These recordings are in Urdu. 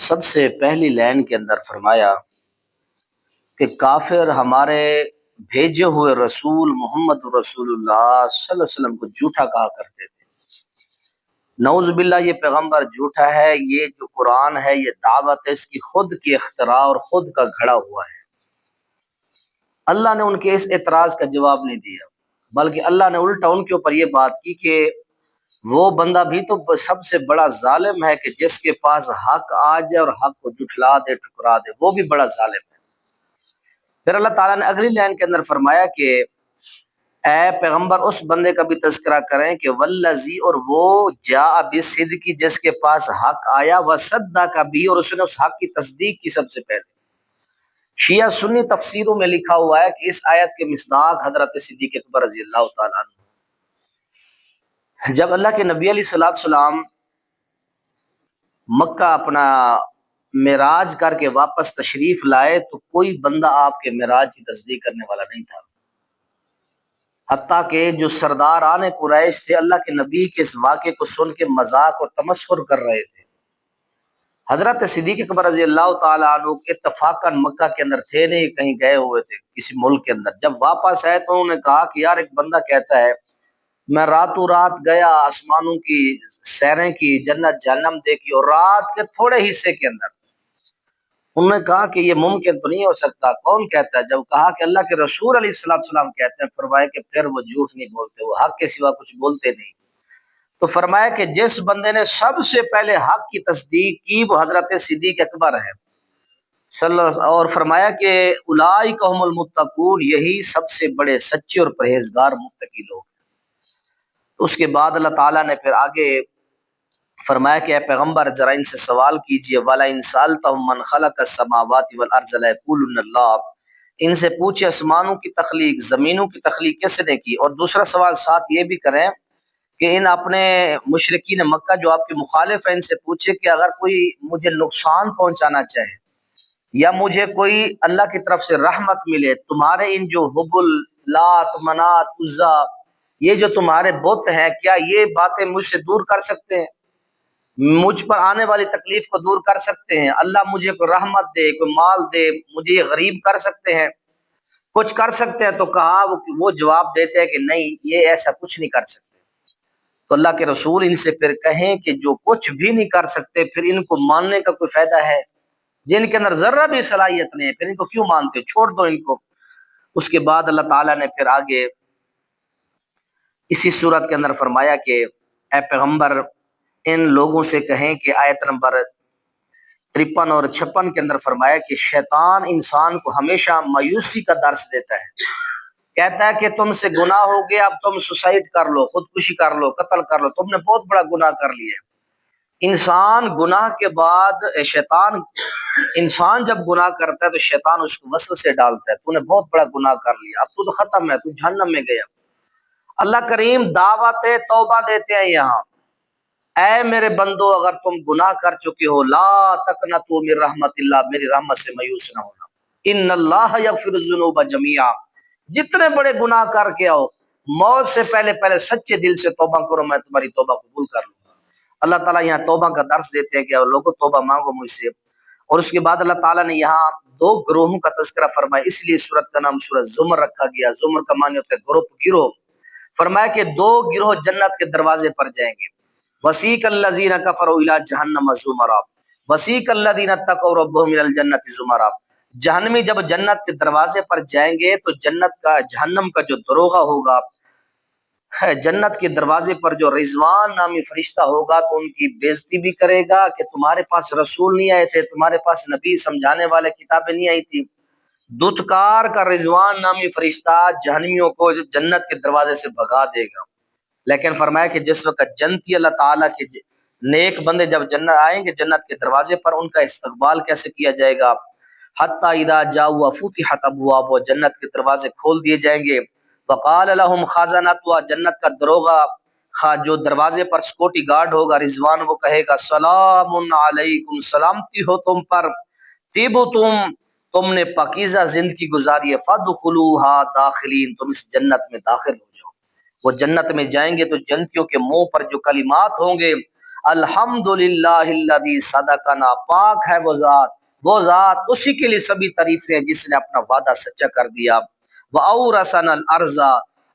سب سے پہلی لائن کے اندر فرمایا کہ کافر ہمارے بھیجے ہوئے رسول محمد رسول اللہ صلی اللہ علیہ وسلم کو جھوٹا کہا کرتے تھے۔ نعوذ باللہ، یہ پیغمبر جھوٹا ہے، یہ جو قرآن ہے یہ دعوت ہے، اس کی خود کی اختراع اور خود کا گھڑا ہوا ہے۔ اللہ نے ان کے اس اعتراض کا جواب نہیں دیا، بلکہ اللہ نے الٹا ان کے اوپر یہ بات کی کہ وہ بندہ بھی تو سب سے بڑا ظالم ہے کہ جس کے پاس حق آ جائے اور حق کو جھٹلا دے، ٹھکرا دے، وہ بھی بڑا ظالم ہے۔ پھر اللہ تعالیٰ نے اگلی لائن کے اندر فرمایا کہ اے پیغمبر اس بندے کا بھی تذکرہ کریں کہ والذی، اور وہ جاء بالصدق، جس کے پاس حق آیا، وصدق بھی، اور اس نے اس حق کی تصدیق کی سب سے پہلے۔ شیعہ سنی تفسیروں میں لکھا ہوا ہے کہ اس آیت کے مصداق حضرت صدیق اکبر رضی اللہ تعالیٰ عنہ، جب اللہ کے نبی علیہ الصلوۃ والسلام مکہ اپنا معراج کر کے واپس تشریف لائے تو کوئی بندہ آپ کے معراج کی تصدیق کرنے والا نہیں تھا، حتیٰ کہ جو سرداران قریش تھے اللہ کے نبی کے اس واقعے کو سن کے مذاق اور تمسخر کر رہے تھے۔ حضرت صدیق اکبر رضی اللہ تعالیٰ عنہ اتفاقاً مکہ کے اندر تھے نہیں، کہیں گئے ہوئے تھے کسی ملک کے اندر۔ جب واپس آئے تو انہوں نے کہا کہ یار ایک بندہ کہتا ہے میں راتوں رات گیا، آسمانوں کی سیریں کی، جنت جہنم دیکھی، اور رات کے تھوڑے حصے کے اندر۔ انہوں نے کہا کہ یہ ممکن تو نہیں ہو سکتا، کون کہتا ہے؟ جب کہا کہ اللہ کے رسول علیہ الصلوۃ والسلام کہتے ہیں، فرمایا کہ پھر وہ جھوٹ نہیں بولتے، وہ حق کے سوا کچھ بولتے نہیں۔ تو فرمایا کہ جس بندے نے سب سے پہلے حق کی تصدیق کی وہ حضرت صدیق اکبر ہے اور فرمایا کہ اولئک هم المتقون، یہی سب سے بڑے سچے اور پرہیزگار متقی لوگ ہیں۔ اس کے بعد اللہ تعالیٰ نے پھر آگے فرمایا کہ اے پیغمبر ذرا ان سے سوال کیجئے، وَلَئِن سَأَلْتَهُم مَّنْ خَلَقَ السَّمَاوَاتِ وَالْأَرْضَ لَيَقُولُنَّ اللَّهُ، ان سے پوچھے آسمانوں کی تخلیق، زمینوں کی تخلیق کس نے کی؟ اور دوسرا سوال ساتھ یہ بھی کریں کہ ان اپنے مشرکین مکہ جو آپ کے مخالف ہیں ان سے پوچھے کہ اگر کوئی مجھے نقصان پہنچانا چاہے یا مجھے کوئی اللہ کی طرف سے رحمت ملے، تمہارے ان جو حبل، لات، منات، عزا، یہ جو تمہارے بت ہیں، کیا یہ باتیں مجھ سے دور کر سکتے ہیں؟ مجھ پر آنے والی تکلیف کو دور کر سکتے ہیں؟ اللہ مجھے کوئی رحمت دے، کوئی مال دے، مجھے یہ غریب کر سکتے ہیں؟ کچھ کر سکتے ہیں؟ تو کہا وہ جواب دیتے ہیں کہ نہیں، یہ ایسا کچھ نہیں کر سکتے۔ تو اللہ کے رسول ان سے پھر کہیں کہ جو کچھ بھی نہیں کر سکتے پھر ان کو ماننے کا کوئی فائدہ ہے؟ جن کے اندر ذرہ بھی صلاحیت نہیں ہے پھر ان کو کیوں مانتے؟ چھوڑ دو ان کو۔ اس کے بعد اللہ تعالیٰ نے پھر آگے اسی صورت کے اندر فرمایا کہ اے پیغمبر ان لوگوں سے کہیں کہ آیت نمبر 53 اور 56 کے اندر فرمایا کہ شیطان انسان کو ہمیشہ مایوسی کا درس دیتا ہے، کہتا ہے کہ تم سے گناہ ہو گیا، اب تم سوسائڈ کر لو، خودکشی کر لو، قتل کر لو، تم نے بہت بڑا گناہ کر لیا۔ انسان گناہ کے بعد انسان جب گناہ کرتا ہے تو شیطان اس کو وسوسے ڈالتا ہے، تو نے بہت بڑا گناہ کر لیا، اب تو ختم ہے، تو جہنم میں گیا۔ اللہ کریم دعوت توبہ دیتے ہیں یہاں، اے میرے بندو اگر تم گناہ کر چکے ہو، لا تقنطوا من رحمت اللہ، میری رحمت سے مایوس نہ ہونا، ان اللہ یغفر الذنوب جميعا، جتنے بڑے گناہ کر کے آؤ، موت سے پہلے سچے دل سے توبہ کرو، میں تمہاری توبہ قبول کر لوں گا۔ اللہ تعالیٰ یہاں توبہ کا درس دیتے ہیں کہ لوگوں توبہ مانگو مجھ سے۔ اور اس کے بعد اللہ تعالیٰ نے یہاں دو گروہوں کا تذکرہ فرمایا، اس لیے سورت کا نام سورت زمر رکھا گیا۔ زمر کا معنی ہوتا ہے گروپ، گروہ۔ فرمایا کہ دو گروہ جنت کے دروازے پر جائیں گے، وسیق الذین کفروا الی جہنم زمرا وسیق الذین اتقوا ربهم الی الجنۃ زمرا، جہنمی جب جنت کے دروازے پر جائیں گے تو جہنم کا جو دروغہ ہوگا، جنت کے دروازے پر جو رضوان نامی فرشتہ ہوگا تو ان کی بےزتی بھی کرے گا کہ تمہارے پاس رسول نہیں آئے تھے، تمہارے پاس نبی سمجھانے والے کتابیں نہیں آئی تھی۔ دتکار کا رضوان نامی فرشتہ جہنمیوں کو جنت کے دروازے سے بھگا دے گا۔ لیکن فرمایا کہ جس وقت جنتی اللہ تعالیٰ کے نیک بندے جب جنت آئیں گے جنت کے دروازے پر، ان کا استقبال کیسے کیا جائے گا؟ حتی اذا جاؤوا فتحت ابوابها، جنت کے دروازے کھول دیے جائیں گے۔ وقال لهم خزنتها، جنت کا دروغہ جو دروازے پر سیکورٹی گارڈ ہوگا رضوان، وہ کہے گا سلام علیکم، سلامتی ہو تم پر، تم نے پاکیزہ زندگی گزاری ہے، فادخلوها داخلین، تم اس جنت میں داخل ہو جاؤ۔ وہ جنت میں جائیں گے تو جنتیوں کے منہ پر جو کلمات ہوں گے الحمدللہ الذی صدقنا، پاک ہے وہ ذات اسی کے لیے سبھی تعریفیں ہیں جس نے اپنا وعدہ سچا کر دیا۔ وَأَوْرَثَنَا الْأَرْضَ،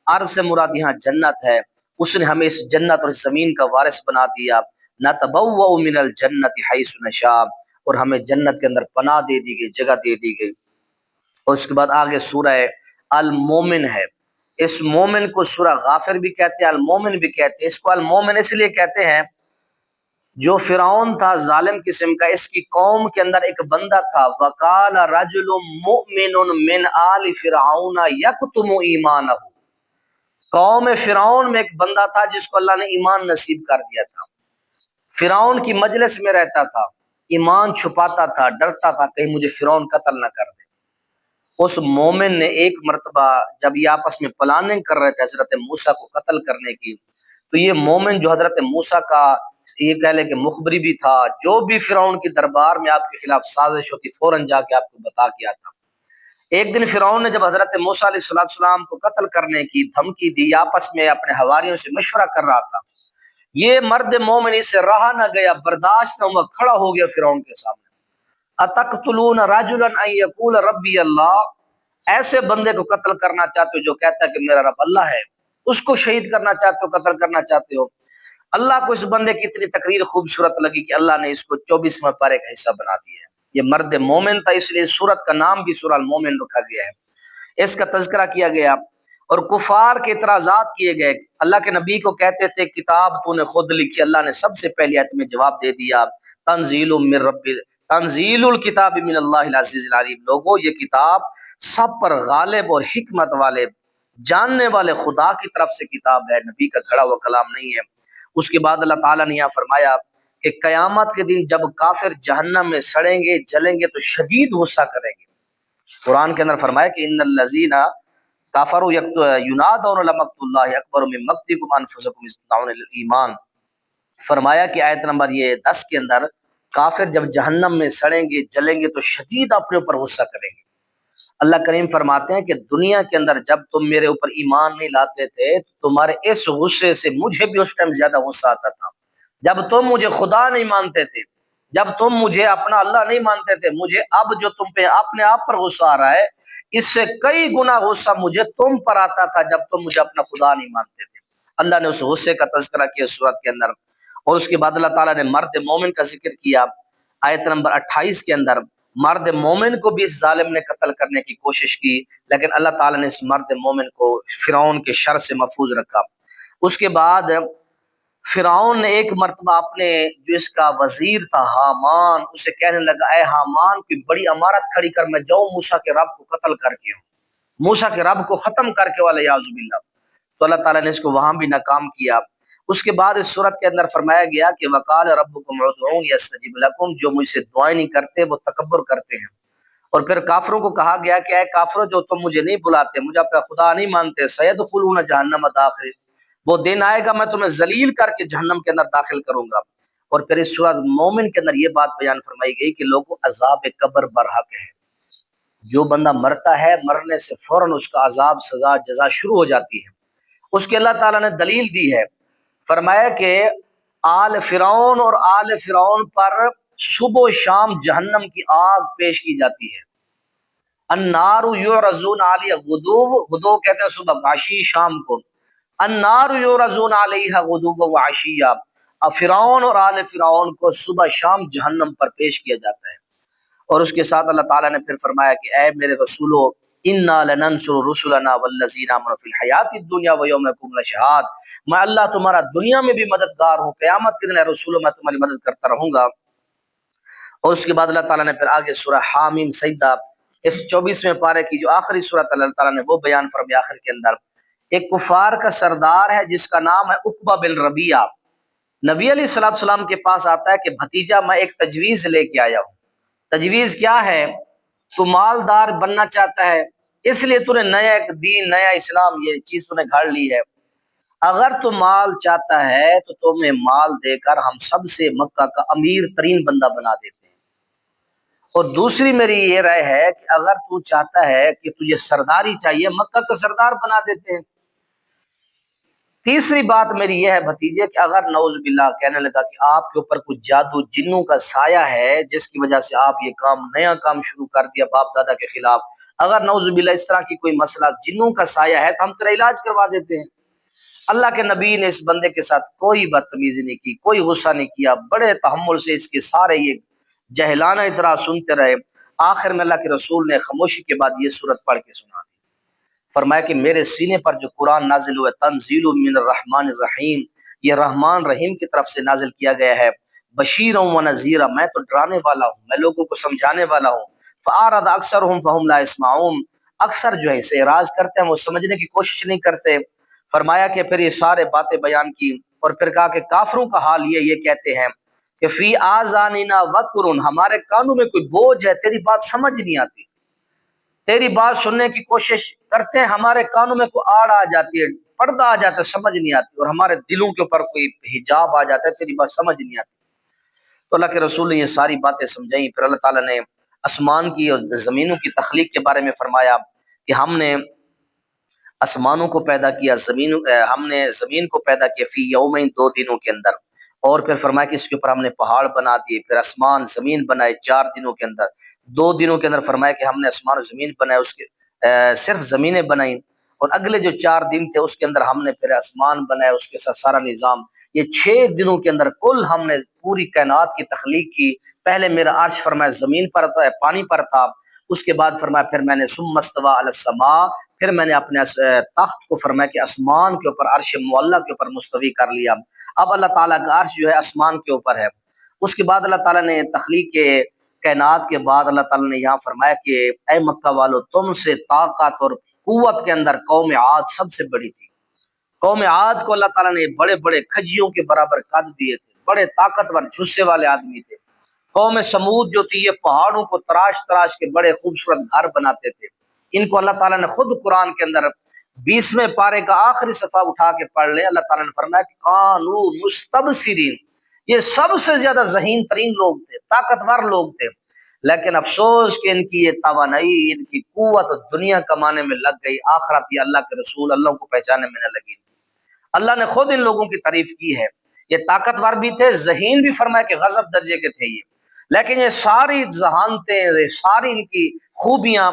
ارض سے مراد یہاں جنت ہے، اس نے ہمیں اس جنت اور اس زمین کا وارث بنا دیا۔ نَتَبَوَّأُ مِنَ الْجَنَّةِ حَيْثُ نَشَاءُ، اور ہمیں جنت کے اندر پناہ دے دی گئی، جگہ دے دی گئی۔ اور اس کے بعد آگے سورہ المومن ہے، اس مومن کو سورہ غافر بھی کہتے ہیں، المومن بھی کہتے ہیں۔ اس کو المومن اس لیے کہتے ہیں، جو فرعون تھا ظالم قسم کا، اس کی قوم کے اندر ایک بندہ تھا، وَقَالَ رَجُلٌ مُؤْمِنٌ مِّنْ آلِ فِرْعَوْنَ يَكْتُمُ ایمانہ، قوم فرعون میں ایک بندہ تھا جس کو اللہ نے ایمان نصیب کر دیا تھا، فرعون کی مجلس میں رہتا تھا، ایمان چھپاتا تھا، ڈرتا تھا کہیں مجھے فرعون قتل نہ کر دے۔ اس مومن نے ایک مرتبہ جب یہ آپس میں پلاننگ کر رہے تھے حضرت موسیٰ کو قتل کرنے کی، تو یہ مومن جو حضرت موسیٰ کا یہ کہہ لے کہ مخبری بھی تھا، جو بھی فرعون کی دربار میں آپ کے خلاف سازش ہوتی فوراً جا کے آپ کو بتا کے آتا۔ ایک دن فرعون نے جب حضرت موسیٰ علیہ السلام کو قتل کرنے کی دھمکی دی، آپس میں اپنے حواریوں سے مشورہ کر رہا تھا، یہ مرد مومن اس سے رہا نہ گیا، برداشت نہ ہوا، کھڑا ہو گیا فرعون کے سامنے۔ اتقتلون رجلا ان یقول ربی اللہ، ایسے بندے کو قتل کرنا چاہتے ہو جو کہتا ہے کہ میرا رب اللہ ہے، اس کو شہید کرنا چاہتے ہو، قتل کرنا چاہتے ہو؟ اللہ کو اس بندے کی اتنی تقریر خوبصورت لگی کہ اللہ نے اس کو 24واں پارے کا حصہ بنا دیا ہے۔ یہ مرد مومن تھا، اس لیے سورت کا نام بھی سورہ المومن رکھا گیا ہے، اس کا تذکرہ کیا گیا اور کفار کے اعتراضات کیے گئے۔ اللہ کے نبی کو کہتے تھے کتاب تو نے خود لکھی، اللہ نے سب سے پہلی آیت میں جواب دے دیا، تنزیل من رب، تنزیل الکتاب من اللہ العزیز العلیم، لوگوں یہ کتاب سب پر غالب اور حکمت والے جاننے والے خدا کی طرف سے کتاب ہے، نبی کا گھڑا ہوا کلام نہیں ہے۔ اس کے بعد اللہ تعالیٰ نے یہاں فرمایا کہ قیامت کے دن جب کافر جہنم میں سڑیں گے جلیں گے تو شدید غصہ کریں گے۔ قرآن کے اندر فرمایا کہ ان الذین کافروا ینادون لمقت اللہ اکبر من مقتکم انفسکم اذ تدعون الی الایمان، فرمایا کہ آیت نمبر یہ 10 کے اندر کافر جب جہنم میں سڑیں گے جلیں گے تو شدید اپنے اوپر غصہ کریں گے۔ اللہ کریم فرماتے ہیں کہ دنیا کے اندر جب تم میرے اوپر ایمان نہیں لاتے تھے تو تمہارے اس غصے سے مجھے بھی اس ٹائم زیادہ غصہ آتا تھا۔ جب تم مجھے خدا نہیں مانتے تھے، جب تم مجھے اپنا اللہ نہیں مانتے تھے، مجھے اب جو تم پہ اپنے آپ پر غصہ آ رہا ہے اس سے کئی گنا غصہ مجھے تم پر آتا تھا جب تم مجھے اپنا خدا نہیں مانتے تھے۔ اللہ نے اس غصے کا تذکرہ کیا سورت کے اندر، اور اس کے بعد اللہ تعالیٰ نے مرد مومن کا ذکر کیا آیت نمبر 28 کے اندر۔ مرد مومن کو بھی اس ظالم نے قتل کرنے کی کوشش کی، لیکن اللہ تعالیٰ نے اس مرد مومن کو فرعون کے شر سے محفوظ رکھا۔ اس کے بعد فرعون نے ایک مرتبہ اپنے جو اس کا وزیر تھا حامان، اسے کہنے لگا اے حامان کوئی بڑی عمارت کھڑی کر میں جاؤں موسیٰ کے رب کو قتل کر کے ہوں، موسیٰ کے رب کو ختم کر کے، والیاذ باللہ۔ تو اللہ تعالیٰ نے اس کو وہاں بھی ناکام کیا۔ اس کے بعد اس صورت کے اندر فرمایا گیا کہ وقال ربکم ادعونی استجب لکم، جو مجھ سے دعائیں نہیں کرتے وہ تکبر کرتے ہیں۔ اور پھر کافروں کو کہا گیا کہ اے کافروں جو تم مجھے نہیں بلاتے، مجھے اپنا خدا نہیں مانتے، سیدخلون جہنم داخل، وہ دن آئے گا میں تمہیں ذلیل کر کے جہنم کے اندر داخل کروں گا۔ اور پھر اس سورۃ مومن کے اندر یہ بات بیان فرمائی گئی کہ لوگوں عذاب قبر برحق ہے، جو بندہ مرتا ہے مرنے سے فوراً اس کا عذاب سزا جزا شروع ہو جاتی ہے۔ اس کے اللہ تعالیٰ نے دلیل دی ہے، فرمایا کہ آل فرعون اور آل فرعون پر صبح و شام جہنم کی آگ پیش کی جاتی ہے۔ النار یعرضون علیہ غدو، غدو کہتے ہیں صبح، عشی شام کو، النار یعرضون علیہ غدو و عشیہ، فرعون اور آل فرعون کو صبح شام جہنم پر پیش کیا جاتا ہے۔ اور اس کے ساتھ اللہ تعالیٰ نے پھر فرمایا کہ اے میرے رسولو انا لننصر رسلنا والذین آمنوا فی الحیات الدنیا ویوم یقوم الاشہاد، میں اللہ تمہارا دنیا میں بھی مددگار ہوں، قیامت کے دن اے رسولو میں تمہاری مدد کرتا رہوں گا۔ اور اس کے بعد اللہ تعالیٰ نے پھر آگے سورہ حامیم سجدہ، اس 24ویں پارے کی جو آخری سورۃ اللہ تعالیٰ نے وہ بیان فرمایا آخر کے اندر، ایک کفار کا سردار ہے جس کا نام ہے عقبہ بن ربیعہ، نبی علیہ السلام کے پاس آتا ہے کہ بھتیجا میں ایک تجویز لے کے آیا ہوں۔ تجویز کیا ہے؟ تو مالدار بننا چاہتا ہے، اس لیے تو نے نیا ایک دین، نیا اسلام، یہ چیز تو نے گھڑ لی ہے، اگر تو مال چاہتا ہے تو تمہیں مال دے کر ہم سب سے مکہ کا امیر ترین بندہ بنا دیتے ہیں، اور دوسری میری یہ رائے ہے کہ اگر تو چاہتا ہے کہ تجھے سرداری چاہیے، مکہ کا سردار بنا دیتے ہیں۔ تیسری بات میری یہ ہے بھتیجے کہ اگر نعوذ باللہ کہنے لگا کہ آپ کے اوپر کچھ جادو جنوں کا سایہ ہے جس کی وجہ سے آپ یہ کام نیا کام شروع کر دیا باپ دادا کے خلاف، اگر نعوذ باللہ اس طرح کی کوئی مسئلہ جنوں کا سایہ ہے تو ہم تیرا علاج کروا دیتے ہیں۔ اللہ کے نبی نے اس بندے کے ساتھ کوئی بدتمیزی نہیں کی، کوئی غصہ نہیں کیا، بڑے تحمل سے اس کے سارے یہ جہلانہ اعتراض سنتے رہے۔ آخر میں اللہ کے رسول نے خاموشی کے بعد یہ سورت پڑھ کے سنا دی، فرمایا کہ میرے سینے پر جو قرآن نازل ہوا تنزیل من الرحمن الرحیم، یہ رحمان رحیم کی طرف سے نازل کیا گیا ہے، بشیر و نذیر، میں تو ڈرانے والا ہوں، میں لوگوں کو سمجھانے والا ہوں۔ فاعرض اکثرهم فهم لا يسمعون، اکثر جو ہے اسے اعراض کرتے ہیں، وہ سمجھنے کی کوشش نہیں کرتے۔ فرمایا کہ پھر یہ سارے باتیں بیان کی اور پھر کہا کہ کافروں کا حال یہ کہتے ہیں کہ فی آذاننا وقر، ہمارے کانوں میں کوئی بوجھ ہے، تیری بات سمجھ نہیں آتی، تیری بات سننے کی کوشش کرتے ہیں، ہمارے کانوں میں کوئی آڑ آ جاتی ہے، پردہ آ جاتا ہے، سمجھ نہیں آتی، اور ہمارے دلوں کے اوپر کوئی حجاب آ جاتا ہے، تیری بات سمجھ نہیں آتی۔ تو اللہ کے رسول نے یہ ساری باتیں سمجھائیں۔ پھر اللہ تعالیٰ نے آسمان کی اور زمینوں کی تخلیق کے بارے میں فرمایا کہ ہم نے آسمانوں کو پیدا کیا، ہم نے زمین کو پیدا کیا فی یومین، 2 دنوں کے اندر، اور پھر فرمایا کہ اس کے اوپر ہم نے پہاڑ بنا دیے، پھر آسمان زمین بنائے 4 دنوں کے اندر، 2 دنوں کے اندر فرمایا کہ ہم نے آسمان و زمین بنائے، اس کے صرف زمینیں بنائیں، اور اگلے جو 4 دن تھے اس کے اندر ہم نے پھر آسمان بنایا، اس کے ساتھ سارا نظام۔ یہ 6 دنوں کے اندر کل ہم نے پوری کائنات کی تخلیق کی۔ پہلے میرا عرش فرمایا زمین پر تھا، پانی پر تھا، اس کے بعد فرمایا پھر میں نے ثم استوى علی السماء، پھر میں نے اپنے تخت کو فرمایا کہ آسمان کے اوپر عرش معلی کے اوپر مستوی کر لیا۔ اب اللہ تعالیٰ کا عرش جو ہے آسمان کے اوپر ہے۔ اس کے بعد اللہ تعالیٰ نے تخلیق کے کائنات کے بعد اللہ تعالیٰ نے یہاں فرمایا کہ اے مکہ والو، تم سے طاقت اور قوت کے اندر قوم عاد سب سے بڑی تھی۔ قوم عاد کو اللہ تعالیٰ نے بڑے بڑے کھجیوں کے برابر قد دیے تھے، بڑے طاقتور جھسے والے آدمی تھے۔ قوم سمود جو تھی یہ پہاڑوں کو تراش تراش کے بڑے خوبصورت گھر بناتے تھے۔ ان کو اللہ تعالیٰ نے خود قرآن کے اندر 20ویں پارے کا آخری صفحہ اٹھا کے پڑھ لے، اللہ تعالیٰ نے فرمایا کہ قانو مستبصرین، یہ سب سے زیادہ ذہین ترین لوگ تھے، طاقتور لوگ تھے، لیکن افسوس کہ ان کی یہ توانائی، ان کی قوت دنیا کمانے میں لگ گئی، آخرت یہ اللہ کے رسول اللہ کو پہچانے میں نہ لگی۔ اللہ نے خود ان لوگوں کی تعریف کی ہے، یہ طاقتور بھی تھے، ذہین بھی، فرمایا کہ غضب درجے کے تھے یہ، لیکن یہ ساری ذہانتیں، یہ ساری ان کی خوبیاں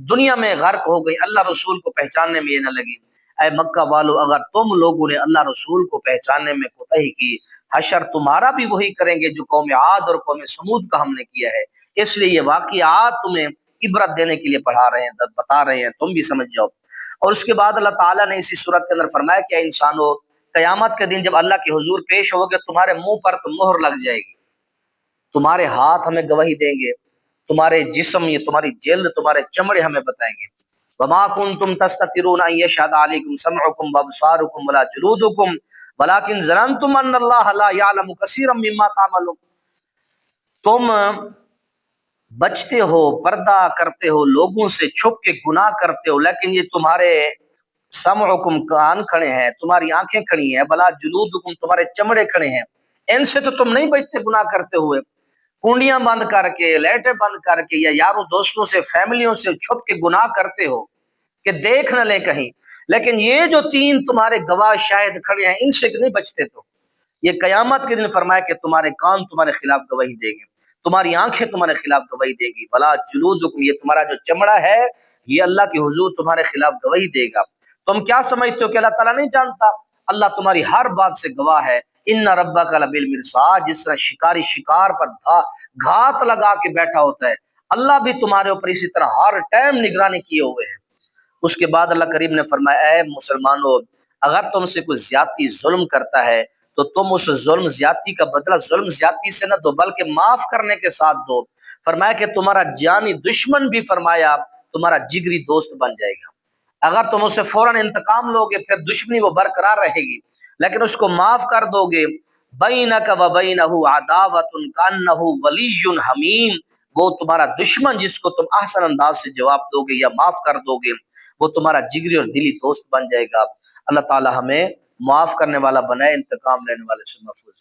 دنیا میں غرق ہو گئی، اللہ رسول کو پہچاننے میں یہ نہ لگی۔ اے مکہ والو، اگر تم لوگوں نے اللہ رسول کو پہچاننے میں کوتاہی کی، حشر تمہارا بھی وہی کریں گے جو قوم عاد اور قوم سمود کا ہم نے کیا ہے۔ اس لیے یہ واقعات تمہیں عبرت دینے کے لیے پڑھا رہے ہیں، بتا رہے ہیں، تم بھی سمجھ جاؤ۔ اور اس کے بعد اللہ تعالیٰ نے اسی صورت کے اندر فرمایا کہ اے انسانو، قیامت کے دن جب اللہ کے حضور پیش ہوگے تمہارے منہ پر تو مہر لگ جائے گی، تمہارے ہاتھ ہمیں گواہی دیں گے، تمہارے جسم، یہ تمہاری جلد، تمہارے چمڑے ہمیں بتائیں گے۔ وما کنتم تستترون ان یشهد علیکم سمعکم وابصارکم ولا جلودکم ولکن ظننتم ان اللہ لا یعلم کثیرا مما تعملون، تم بچتے ہو، پردہ کرتے ہو، لوگوں سے چھپ کے گناہ کرتے ہو، لیکن یہ تمہارے سمعکم کان کھڑے ہیں، تمہاری آنکھیں کھڑی ہیں، بلا جلودکم تمہارے چمڑے کھڑے ہیں، ان سے تو تم نہیں بچتے گناہ کرتے ہوئے، کنڈیاں بند کر کے، لائٹیں بند کر کے، یا یاروں دوستوں سے، فیملیوں سے چھپ کے گناہ کرتے ہو کہ دیکھ نہ لیں کہیں، لیکن یہ جو 3 تمہارے گواہ شاہد کھڑے ہیں ان سے نہیں بچتے، تو یہ قیامت کے دن فرمایا کہ تمہارے کان تمہارے خلاف گواہی دے گے، تمہاری آنکھیں تمہارے خلاف گواہی دے گی، بلا جلودکم، یہ تمہارا جو چمڑا ہے یہ اللہ کے حضور تمہارے خلاف گواہی دے گا۔ تم کیا سمجھتے ہو کہ اللہ تعالیٰ نہیں جانتا؟ اللہ تمہاری ہر بات سے گواہ ہے۔ ان ربک لبالمرصاد، جس طرح شکاری شکار پر گھات لگا کے بیٹھا ہوتا ہے، اللہ بھی تمہارے اوپر اسی طرح ہر ٹائم نگرانی کیے ہوئے ہیں۔ اس کے بعد اللہ کریم نے فرمایا اے مسلمانوں، اگر تم سے کوئی زیادتی ظلم کرتا ہے تو تم اس ظلم زیادتی کا بدلہ ظلم زیادتی سے نہ دو بلکہ معاف کرنے کے ساتھ دو۔ فرمایا کہ تمہارا جانی دشمن بھی فرمایا تمہارا جگری دوست بن جائے گا۔ اگر تم اس سے فوراً انتقام لوگے پھر دشمنی وہ برقرار رہے گی، لیکن اس کو معاف کر دو گے، بینک و بینہ عداوۃ کانہ ولی حمیم، وہ تمہارا دشمن جس کو تم احسن انداز سے جواب دو گے یا معاف کر دو گے وہ تمہارا جگری اور دلی دوست بن جائے گا۔ اللہ تعالی ہمیں معاف کرنے والا بنائے، انتقام لینے والے سے محفوظ